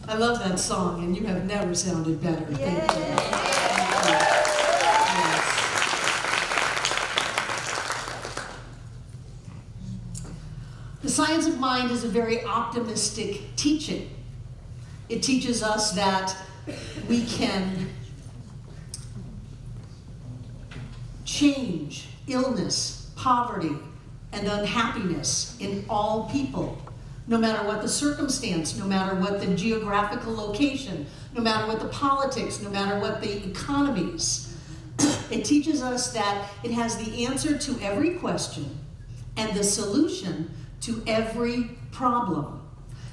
I love that song, and you have never sounded better. Thank you. Yes. The science of mind is a very optimistic teaching. It teaches us that we can change illness, poverty, and unhappiness in all people, no matter what the circumstance, no matter what the geographical location, no matter what the politics, no matter what the economies. It teaches us that it has the answer to every question and the solution to every problem.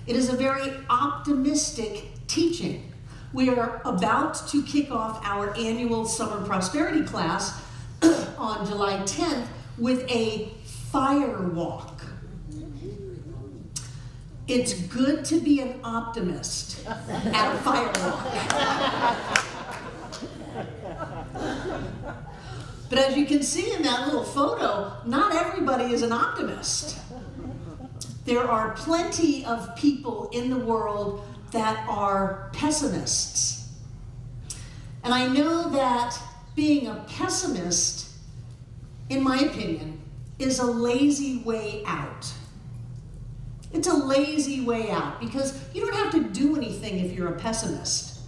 It is a very optimistic teaching. We are about to kick off our annual summer prosperity class on July 10th with a fire walk. It's good to be an optimist at a fire walk. But as you can see in that little photo, not everybody is an optimist. There are plenty of people in the world that are pessimists. And I know that being a pessimist, in my opinion, is a lazy way out. It's a lazy way out because you don't have to do anything if you're a pessimist.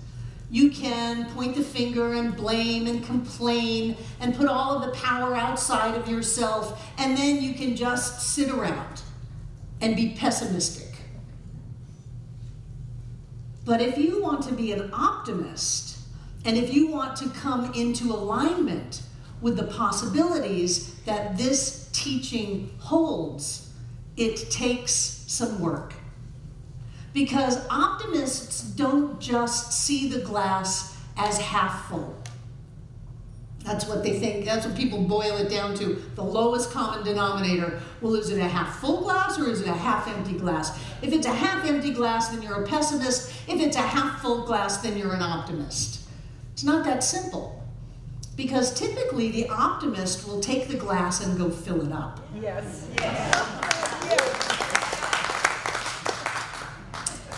You can point the finger and blame and complain and put all of the power outside of yourself, and then you can just sit around and be pessimistic. But if you want to be an optimist, and if you want to come into alignment with the possibilities that this teaching holds, it takes some work. Because optimists don't just see the glass as half full. That's what they think. That's what people boil it down to. The lowest common denominator. Well, is it a half full glass or is it a half empty glass? If it's a half empty glass, then you're a pessimist. If it's a half full glass, then you're an optimist. It's not that simple. Because typically the optimist will take the glass and go fill it up. Yes.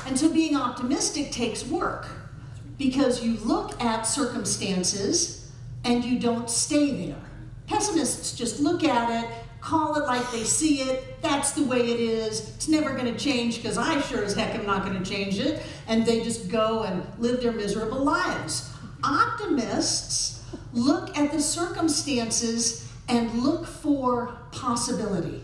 And so being optimistic takes work. Because you look at circumstances and you don't stay there. Pessimists just look at it, call it like they see it, that's the way it is, it's never going to change because I sure as heck am not going to change it, and they just go and live their miserable lives. Optimists look at the circumstances and look for possibility.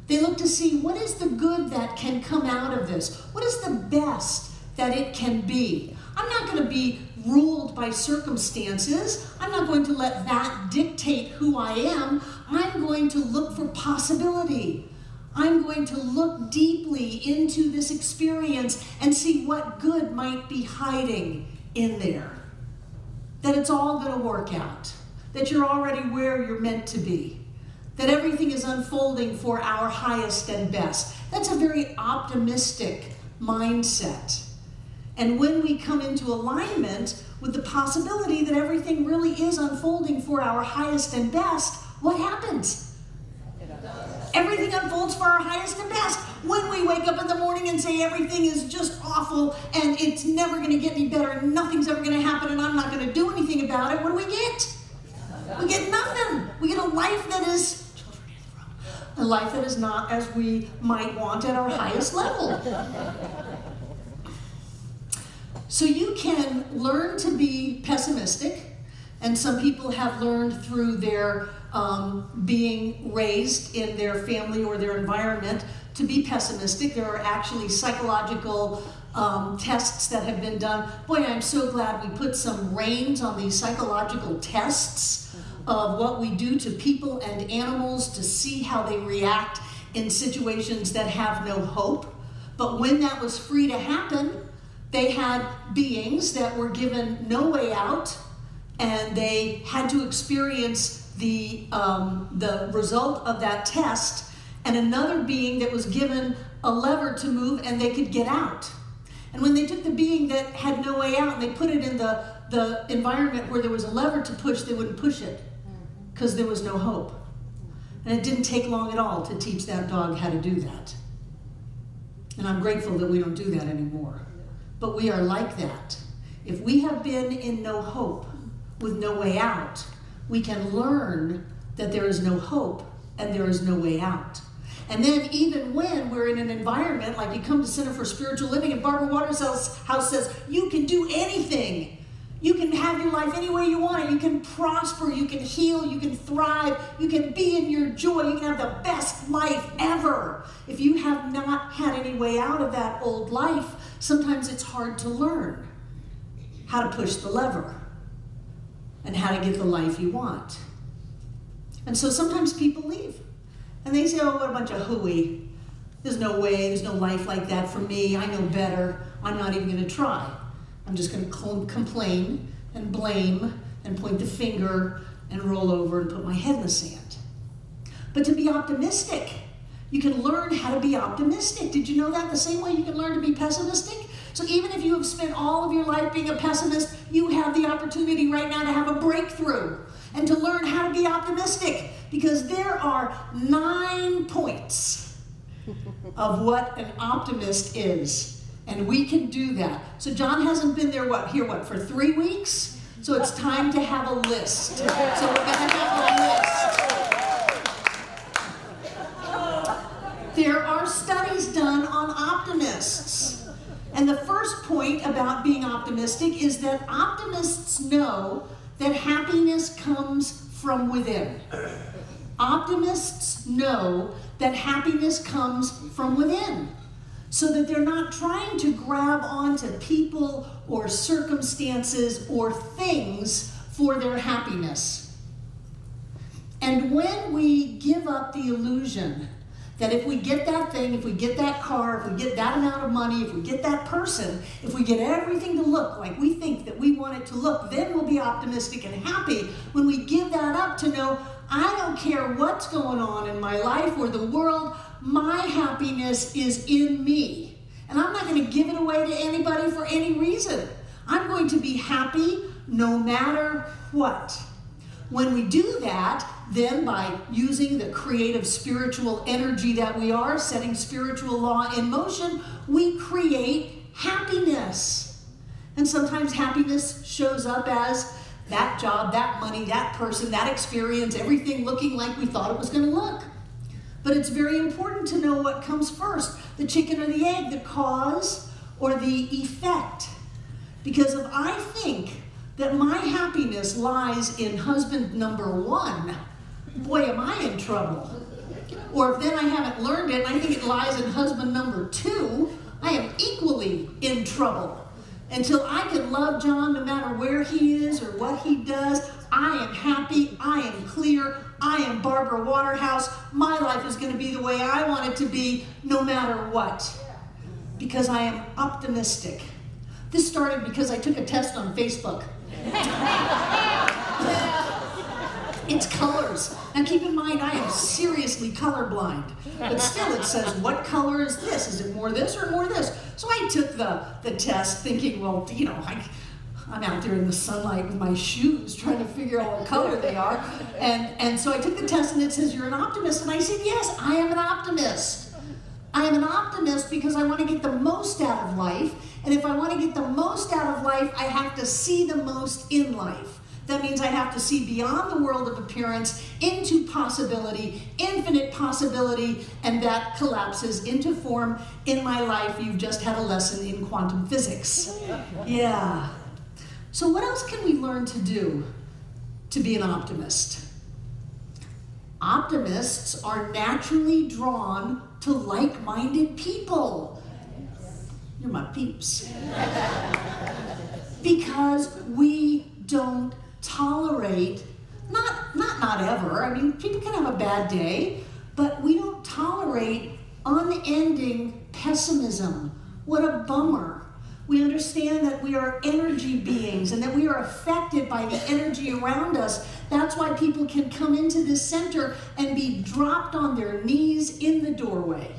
They look to see what is the good that can come out of this, what is the best that it can be. I'm not going to be ruled by circumstances. I'm not going to let that dictate who I am. I'm going to look for possibility. I'm going to look deeply into this experience and see what good might be hiding in there. That it's all going to work out. That you're already where you're meant to be. That everything is unfolding for our highest and best. That's a very optimistic mindset. And when we come into alignment with the possibility that everything really is unfolding for our highest and best, what happens? Everything unfolds for our highest and best. When we wake up in the morning and say everything is just awful and it's never going to get any better and nothing's ever going to happen and I'm not going to do anything about it, what do we get? We get nothing. We get a life that is not as we might want at our highest level. So you can learn to be pessimistic, and some people have learned through their being raised in their family or their environment to be pessimistic. There are actually psychological tests that have been done. Boy, I'm so glad we put some reins on these psychological tests of what we do to people and animals to see how they react in situations that have no hope. But when that was free to happen, they had beings that were given no way out, and they had to experience the result of that test, and another being that was given a lever to move and they could get out. And when they took the being that had no way out and they put it in the environment where there was a lever to push, they wouldn't push it because there was no hope. And it didn't take long at all to teach that dog how to do that. And I'm grateful that we don't do that anymore. But we are like that. If we have been in no hope, with no way out, we can learn that there is no hope and there is no way out. And then even when we're in an environment, like you come to Center for Spiritual Living and Barbara Waterhouse says, you can do anything. You can have your life any way you want it. You can prosper, you can heal, you can thrive, you can be in your joy, you can have the best life ever. If you have not had any way out of that old life, sometimes it's hard to learn how to push the lever and how to get the life you want. And so sometimes people leave. And they say, oh, what a bunch of hooey. There's no way, there's no life like that for me. I know better. I'm not even going to try. I'm just going to complain and blame and point the finger and roll over and put my head in the sand. But to be optimistic, you can learn how to be optimistic. Did you know that? The same way you can learn to be pessimistic? So even if you have spent all of your life being a pessimist, you have the opportunity right now to have a breakthrough and to learn how to be optimistic, because there are 9 points of what an optimist is, and we can do that. So John hasn't been there, for 3 weeks? So it's time to have a list. So we're going to have a list. There are studies done on optimists. And the first point about being optimistic is that optimists know that happiness comes from within. Optimists know that happiness comes from within, so that they're not trying to grab onto people or circumstances or things for their happiness. And when we give up the illusion that if we get that thing, if we get that car, if we get that amount of money, if we get that person, if we get everything to look like we think that we want it to look, then we'll be optimistic and happy. When we give that up to know, I don't care what's going on in my life or the world, my happiness is in me. And I'm not going to give it away to anybody for any reason. I'm going to be happy no matter what. When we do that, then by using the creative spiritual energy that we are, setting spiritual law in motion, we create happiness. And sometimes happiness shows up as that job, that money, that person, that experience, everything looking like we thought it was going to look. But it's very important to know what comes first, the chicken or the egg, the cause or the effect. Because if I think that my happiness lies in husband number 1, boy, am I in trouble. Or if then I haven't learned it and I think it lies in husband number 2, I am equally in trouble. Until I can love John no matter where he is or what he does, I am happy, I am clear, I am Barbara Waterhouse. My life is going to be the way I want it to be no matter what. Because I am optimistic. This started because I took a test on Facebook. It's colors. Now keep in mind, I am seriously colorblind. But still it says, what color is this? Is it more this or more this? So I took the test thinking, well, you know, I'm out there in the sunlight with my shoes trying to figure out what color they are. And so I took the test and it says, you're an optimist. And I said, yes, I am an optimist. I am an optimist because I want to get the most out of life. And if I want to get the most out of life, I have to see the most in life. That means I have to see beyond the world of appearance into possibility, infinite possibility, and that collapses into form in my life. You've just had a lesson in quantum physics. Yeah. So what else can we learn to do to be an optimist? Optimists are naturally drawn to like-minded people. You're my peeps. Because we don't tolerate, not ever, I mean, people can have a bad day, but we don't tolerate unending pessimism. What a bummer. We understand that we are energy beings and that we are affected by the energy around us. That's why people can come into this center and be dropped on their knees in the doorway,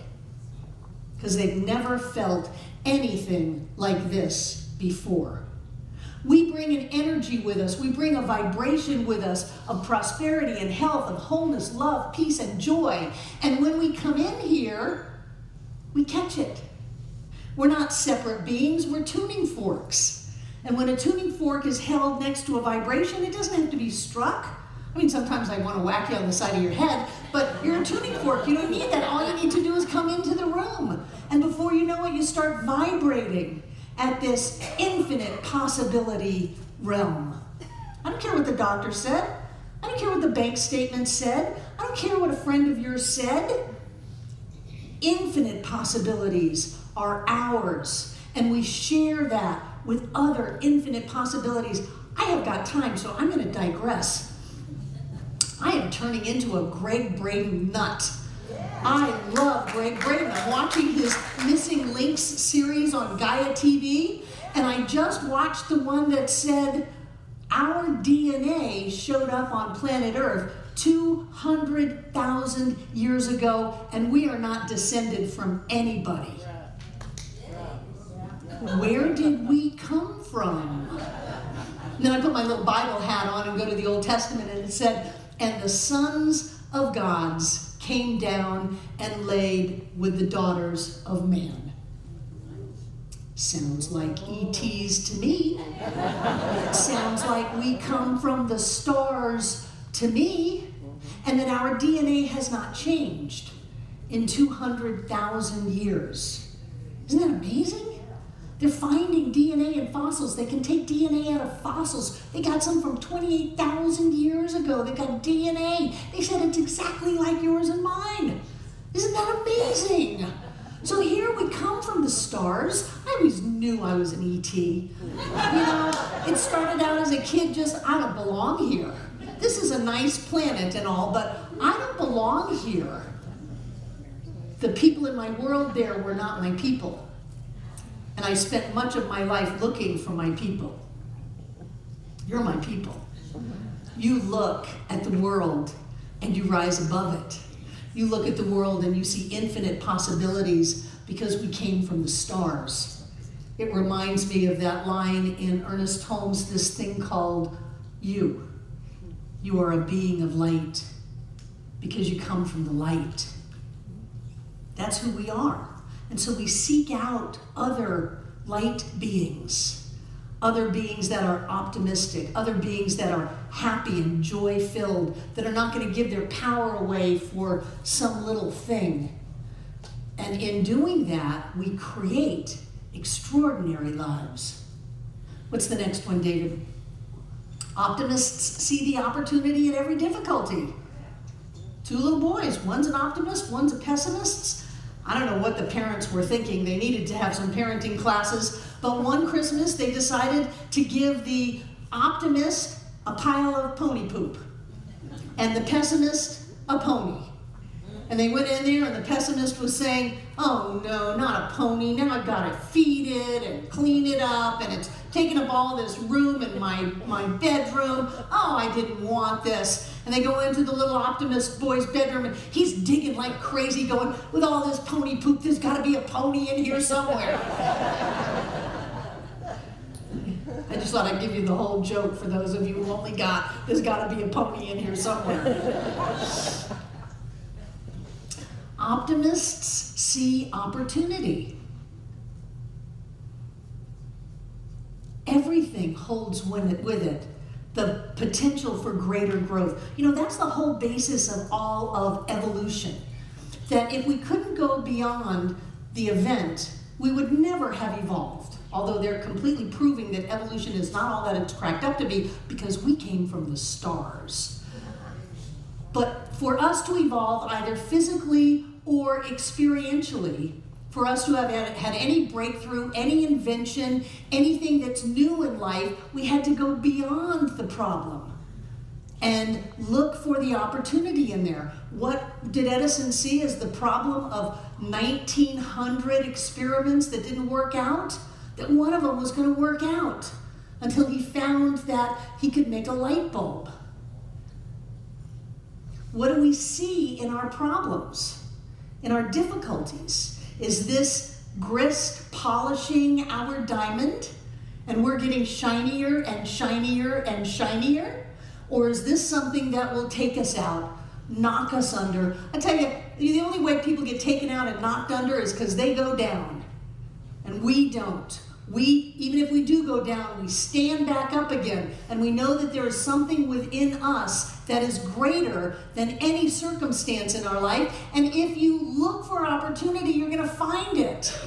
because they've never felt anything like this before. We bring an energy with us. We bring a vibration with us of prosperity and health and wholeness, love, peace, and joy. And when we come in here, we catch it. We're not separate beings, we're tuning forks. And when a tuning fork is held next to a vibration, it doesn't have to be struck. I mean, sometimes I want to whack you on the side of your head, but you're a tuning fork. You don't need that. All you need to do is come into the room. And before you know it, you start vibrating at this infinite possibility realm. I don't care what the doctor said. I don't care what the bank statement said. I don't care what a friend of yours said. Infinite possibilities are ours, and we share that with other infinite possibilities. I have got time, so I'm going to digress. I am turning into a Greg Braden nut. I love Greg Braden. I'm watching his Missing Links series on Gaia TV, and I just watched the one that said our DNA showed up on planet Earth 200,000 years ago, and we are not descended from anybody. Where did we come from? And then I put my little Bible hat on and go to the Old Testament, and it said, and the sons of gods came down and laid with the daughters of man. Sounds like ETs to me. It sounds like we come from the stars to me, and that our DNA has not changed in 200,000 years. Isn't that amazing? They're finding DNA in fossils. They can take DNA out of fossils. They got some from 28,000 years ago. They got DNA. They said it's exactly like yours and mine. Isn't that amazing? So here we come from the stars. I always knew I was an ET. You know, it started out as a kid just, I don't belong here. This is a nice planet and all, but I don't belong here. The people in my world there were not my people. And I spent much of my life looking for my people. You're my people. You look at the world and you rise above it. You look at the world and you see infinite possibilities because we came from the stars. It reminds me of that line in Ernest Holmes, this thing called you. You are a being of light because you come from the light. That's who we are. And so we seek out other light beings, other beings that are optimistic, other beings that are happy and joy-filled, that are not going to give their power away for some little thing. And in doing that, we create extraordinary lives. What's the next one, David? Optimists see the opportunity in every difficulty. Two little boys, one's an optimist, one's a pessimist. I don't know what the parents were thinking. They needed to have some parenting classes. But one Christmas, they decided to give the optimist a pile of pony poop and the pessimist a pony. And they went in there and the pessimist was saying, oh no, not a pony. Now I've got to feed it and clean it up, and it's taking up all this room in my bedroom. Oh, I didn't want this. And they go into the little optimist boy's bedroom, and he's digging like crazy, going, with all this pony poop, there's got to be a pony in here somewhere. I just thought I'd give you the whole joke for those of you who only got, there's got to be a pony in here somewhere. Optimists see opportunity. Everything holds with it the potential for greater growth. You know, that's the whole basis of all of evolution. That if we couldn't go beyond the event, we would never have evolved. Although they're completely proving that evolution is not all that it's cracked up to be, because we came from the stars. But for us to evolve either physically or experientially, for us to have had any breakthrough, any invention, anything that's new in life, we had to go beyond the problem and look for the opportunity in there. What did Edison see as the problem of 1,900 experiments that didn't work out? That one of them was going to work out until he found that he could make a light bulb. What do we see in our problems, in our difficulties? Is this grist polishing our diamond and we're getting shinier and shinier and shinier? Or is this something that will take us out, knock us under? I tell you, the only way people get taken out and knocked under is because they go down. And we don't. Even if we do go down, we stand back up again, and we know that there is something within us that is greater than any circumstance in our life. And if you look for opportunity, you're going to find it.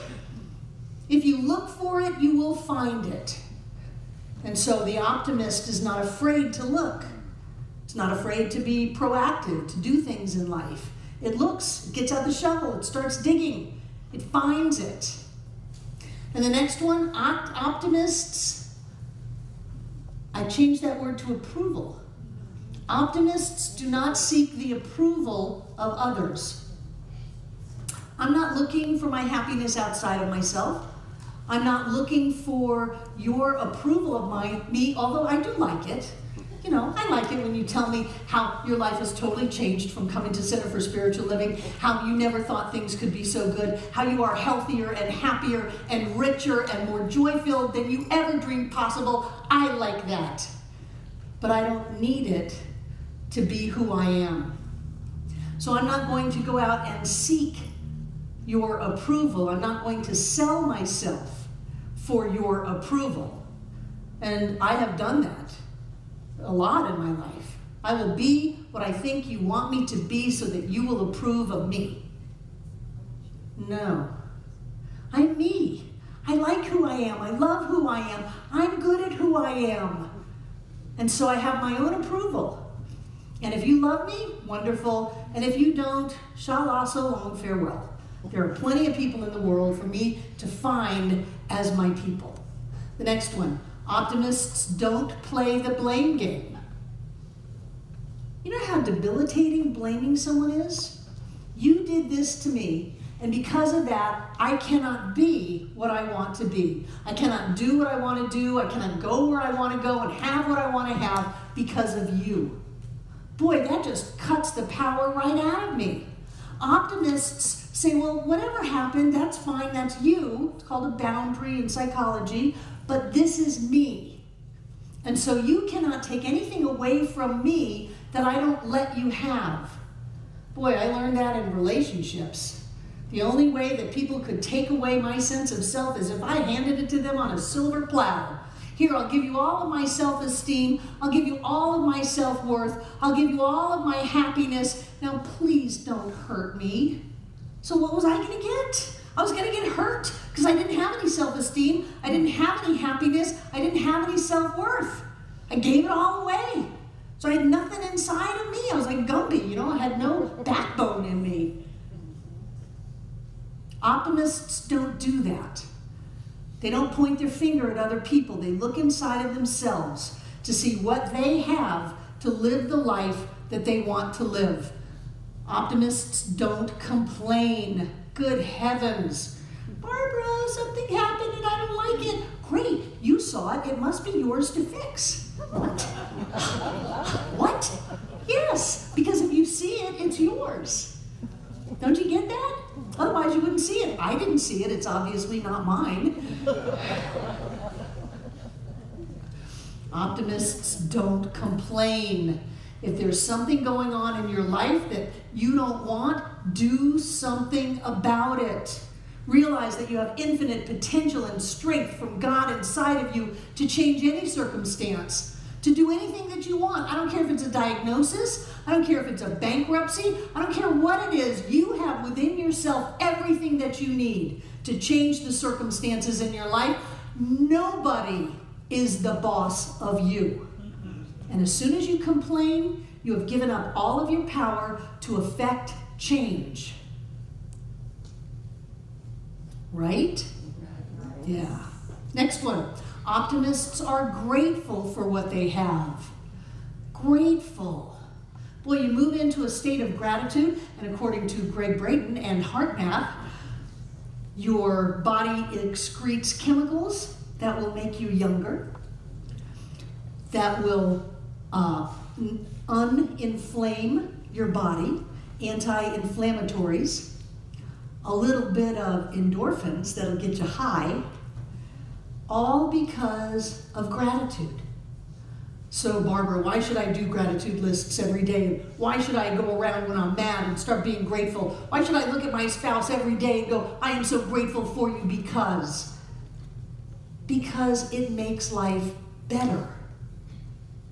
If you look for it, you will find it. And so the optimist is not afraid to look. It's not afraid to be proactive, to do things in life. It looks, it gets out the shovel, it starts digging, it finds it. And the next one, optimists, I changed that word to approval. Optimists do not seek the approval of others. I'm not looking for my happiness outside of myself. I'm not looking for your approval of me, although I do like it. You know, I like it when you tell me how your life has totally changed from coming to Center for Spiritual Living, how you never thought things could be so good, how you are healthier and happier and richer and more joy-filled than you ever dreamed possible. I like that. But I don't need it to be who I am. So I'm not going to go out and seek your approval. I'm not going to sell myself for your approval. And I have done that a lot in my life. I will be what I think you want me to be so that you will approve of me. No. I'm me. I like who I am. I love who I am. I'm good at who I am. And so I have my own approval. And if you love me, wonderful. And if you don't, shala so long, farewell. There are plenty of people in the world for me to find as my people. The next one. Optimists don't play the blame game. You know how debilitating blaming someone is? You did this to me, and because of that, I cannot be what I want to be. I cannot do what I want to do. I cannot go where I want to go and have what I want to have because of you. Boy, that just cuts the power right out of me. Optimists say, well, whatever happened, that's fine, that's you. It's called a boundary in psychology. But this is me. And so you cannot take anything away from me that I don't let you have. Boy, I learned that in relationships. The only way that people could take away my sense of self is if I handed it to them on a silver platter. Here, I'll give you all of my self-esteem. I'll give you all of my self-worth. I'll give you all of my happiness. Now, please don't hurt me. So what was I going to get? I was going to get hurt because I didn't have any self-esteem. I didn't have any happiness. I didn't have any self-worth. I gave it all away. So I had nothing inside of me. I was like Gumby, you know, I had no backbone in me. Optimists don't do that. They don't point their finger at other people. They look inside of themselves to see what they have to live the life that they want to live. Optimists don't complain. Good heavens. Barbara, something happened and I don't like it. Great, you saw it. It must be yours to fix. What? What? Yes, because if you see it, it's yours. Don't you get that? Otherwise you wouldn't see it. I didn't see it. It's obviously not mine. Optimists don't complain. If there's something going on in your life that you don't want, do something about it. Realize that you have infinite potential and strength from God inside of you to change any circumstance, to do anything that you want. I don't care if it's a diagnosis. I don't care if it's a bankruptcy. I don't care what it is. You have within yourself everything that you need to change the circumstances in your life. Nobody is the boss of you. And as soon as you complain, you have given up all of your power to affect change. Right? Yeah. Next one. Optimists are grateful for what they have. Grateful. Boy, you move into a state of gratitude, and according to Greg Brayton and HeartMath, your body excretes chemicals that will make you younger, that will uninflame your body, anti-inflammatories, a little bit of endorphins that'll get you high, all because of gratitude. So Barbara, why should I do gratitude lists every day? Why should I go around when I'm mad and start being grateful? Why should I look at my spouse every day and go, I am so grateful for you because? because it makes life better.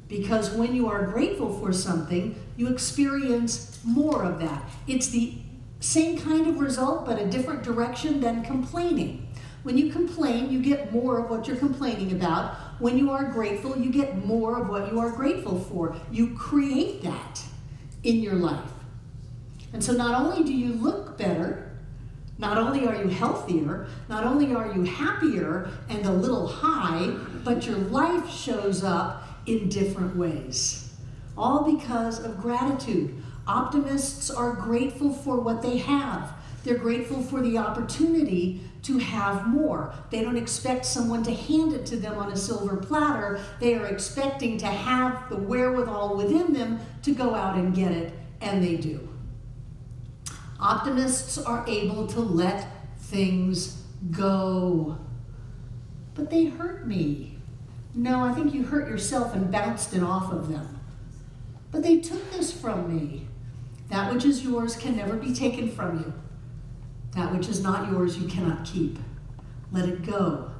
Because when you are grateful for something, you experience more of that. It's the same kind of result, but a different direction than complaining. When you complain, you get more of what you're complaining about. When you are grateful, you get more of what you are grateful for. You create that in your life. And so not only do you look better, not only are you healthier, not only are you happier and a little high, but your life shows up in different ways. All because of gratitude. Optimists are grateful for what they have. They're grateful for the opportunity to have more. They don't expect someone to hand it to them on a silver platter. They are expecting to have the wherewithal within them to go out and get it, and they do. Optimists are able to let things go. But they hurt me. No, I think you hurt yourself and bounced it off of them. But they took this from me. That which is yours can never be taken from you. That which is not yours you cannot keep. Let it go.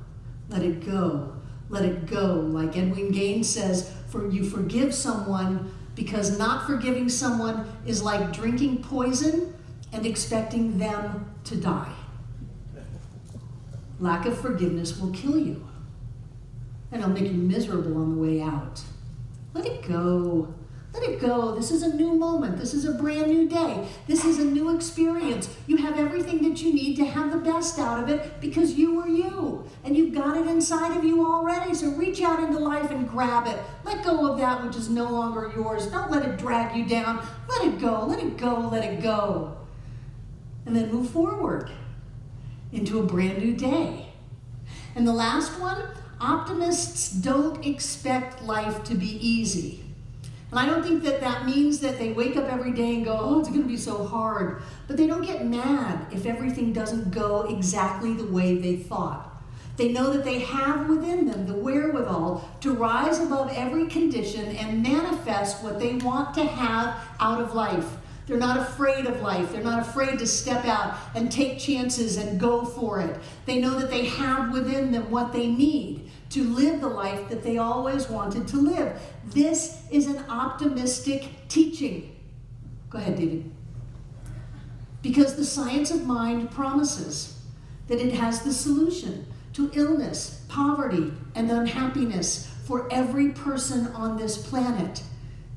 Let it go. Let it go. Like Edwin Gaines says, for you forgive someone because not forgiving someone is like drinking poison and expecting them to die. Lack of forgiveness will kill you. And it'll make you miserable on the way out. Let it go. Let it go. This is a new moment. This is a brand new day. This is a new experience. You have everything that you need to have the best out of it because you are you. And you've got it inside of you already. So reach out into life and grab it. Let go of that which is no longer yours. Don't let it drag you down. Let it go. Let it go. Let it go. And then move forward into a brand new day. And the last one, optimists don't expect life to be easy. And I don't think that that means that they wake up every day and go, oh, it's going to be so hard. But they don't get mad if everything doesn't go exactly the way they thought. They know that they have within them the wherewithal to rise above every condition and manifest what they want to have out of life. They're not afraid of life. They're not afraid to step out and take chances and go for it. They know that they have within them what they need to live the life that they always wanted to live. This is an optimistic teaching. Go ahead, David. Because the science of mind promises that it has the solution to illness, poverty, and unhappiness for every person on this planet.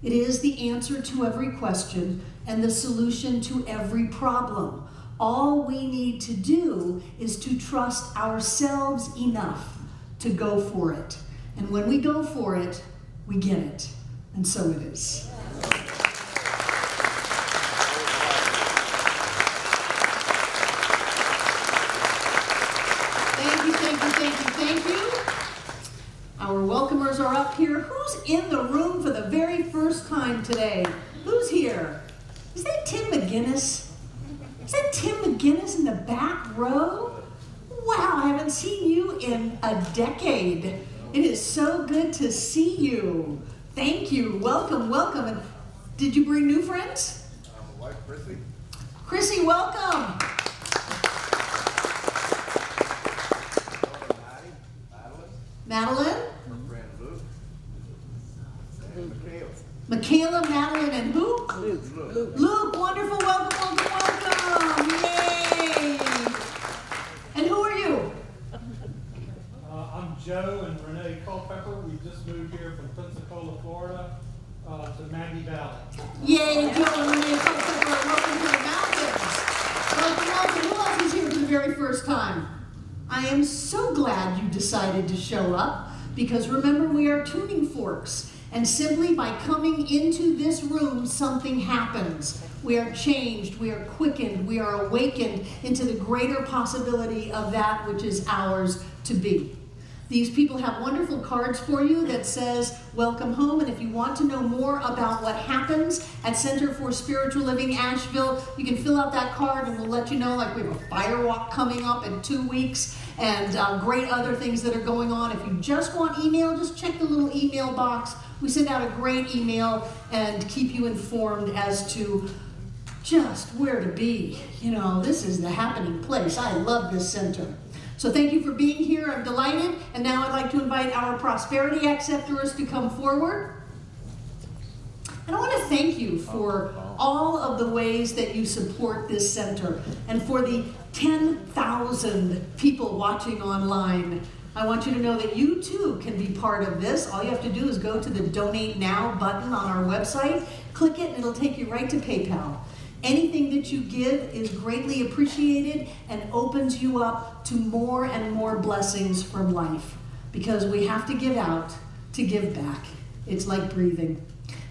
It is the answer to every question and the solution to every problem. All we need to do is to trust ourselves enough to go for it. And when we go for it, we get it. And so it is. Thank you, thank you, thank you, thank you. Our welcomers are up here. Who's in the room for the very first time today? Who's here? Is that Tim McGinnis? Is that Tim McGinnis in the back row? Wow, I haven't seen you in a decade. It is so good to see you. Thank you. Welcome, welcome. And did you bring new friends? My wife, Chrissy. Chrissy, welcome. Madeline. Her friend Luke. And Michaela, Madeline, and who? Luke. Luke, wonderful, welcome, welcome, welcome. Yay. And who are you? I'm Joe and Renee Culpepper. We just moved here from Pensacola, Florida, to Maggie Valley. Yay, Joe and Renee Culpepper, welcome to the mountains. Welcome, welcome. Who else is here for the very first time? I am so glad you decided to show up because remember, we are tuning forks. And simply by coming into this room, something happens. We are changed, we are quickened, we are awakened into the greater possibility of that which is ours to be. These people have wonderful cards for you that says, welcome home. And if you want to know more about what happens at Center for Spiritual Living Asheville, you can fill out that card and we'll let you know, like we have a fire walk coming up in 2 weeks and great other things that are going on. If you just want email, just check the little email box. We send out a great email and keep you informed as to just where to be. You know, this is the happening place. I love this center. So thank you for being here. I'm delighted. And now I'd like to invite our prosperity acceptors to come forward. And I want to thank you for all of the ways that you support this center and for the 10,000 people watching online. I want you to know that you too can be part of this. All you have to do is go to the Donate Now button on our website, click it, and it'll take you right to PayPal. Anything that you give is greatly appreciated and opens you up to more and more blessings from life, because we have to give out to give back. It's like breathing.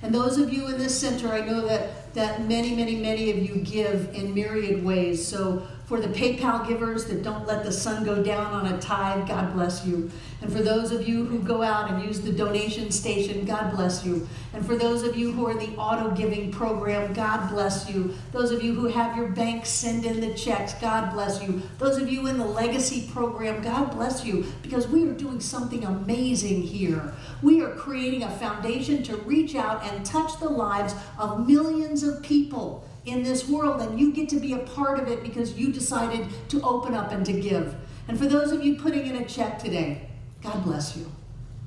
And those of you in this center, I know that many of you give in myriad ways. So for the PayPal givers that don't let the sun go down on a tithe, God bless you. And for those of you who go out and use the donation station, God bless you. And for those of you who are in the auto giving program, God bless you. Those of you who have your bank send in the checks, God bless you. Those of you in the legacy program, God bless you, because we are doing something amazing here. We are creating a foundation to reach out and touch the lives of millions of people in this world, and you get to be a part of it because you decided to open up and to give. And for those of you putting in a check today, God bless you.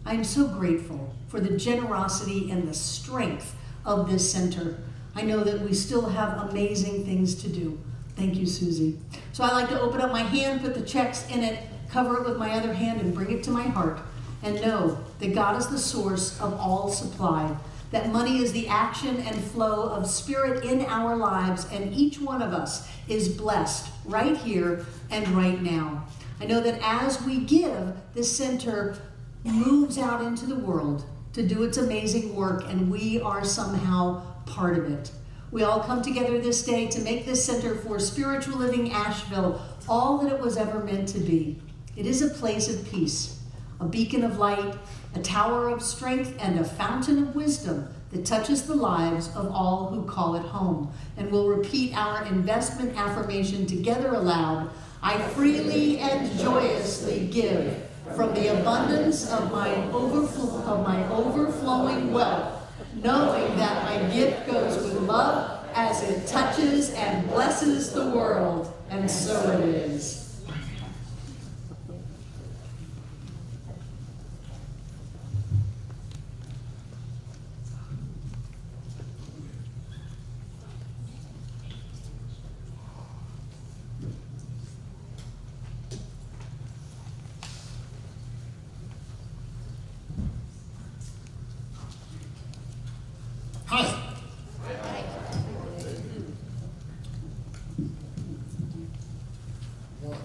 I am so grateful for the generosity and the strength of this center. I know that we still have amazing things to do. Thank you, Susie. So I like to open up my hand, put the checks in it, cover it with my other hand, and bring it to my heart, and know that God is the source of all supply, that money is the action and flow of spirit in our lives, and each one of us is blessed right here and right now. I know that as we give, this center moves out into the world to do its amazing work, and we are somehow part of it. We all come together this day to make this center for spiritual living Asheville all that it was ever meant to be. It is a place of peace, a beacon of light, a tower of strength, and a fountain of wisdom that touches the lives of all who call it home. And we'll repeat our investment affirmation together aloud. I freely and joyously give from the abundance of my overflowing wealth, knowing that my gift goes with love as it touches and blesses the world. And so it is. Hi. Well,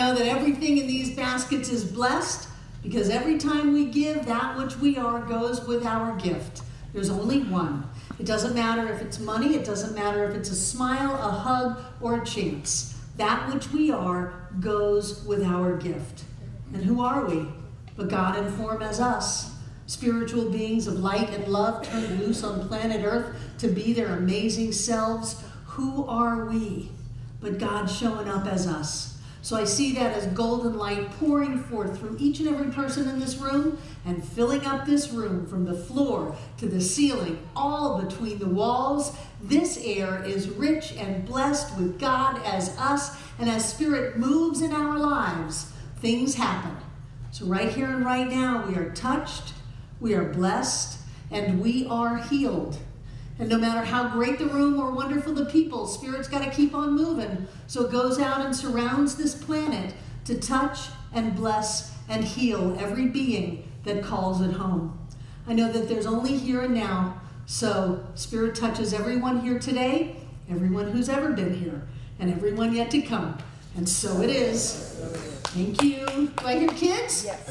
know that everything in these baskets is blessed because every time we give, that which we are goes with our gift. There's only one. It doesn't matter if it's money, it doesn't matter if it's a smile, a hug, or a chance. That which we are goes with our gift. And who are we? But God in form as us. Spiritual beings of light and love turned loose on planet Earth to be their amazing selves. Who are we? But God showing up as us. So I see that as golden light pouring forth through each and every person in this room and filling up this room from the floor to the ceiling, all between the walls. This air is rich and blessed with God as us, and as Spirit moves in our lives, things happen. So right here and right now, we are touched, we are blessed, and we are healed. And no matter how great the room or wonderful the people, Spirit's got to keep on moving. So it goes out and surrounds this planet to touch and bless and heal every being that calls it home. I know that there's only here and now. So Spirit touches everyone here today, everyone who's ever been here, and everyone yet to come. And so it is. Thank you. Do I hear kids? Yes.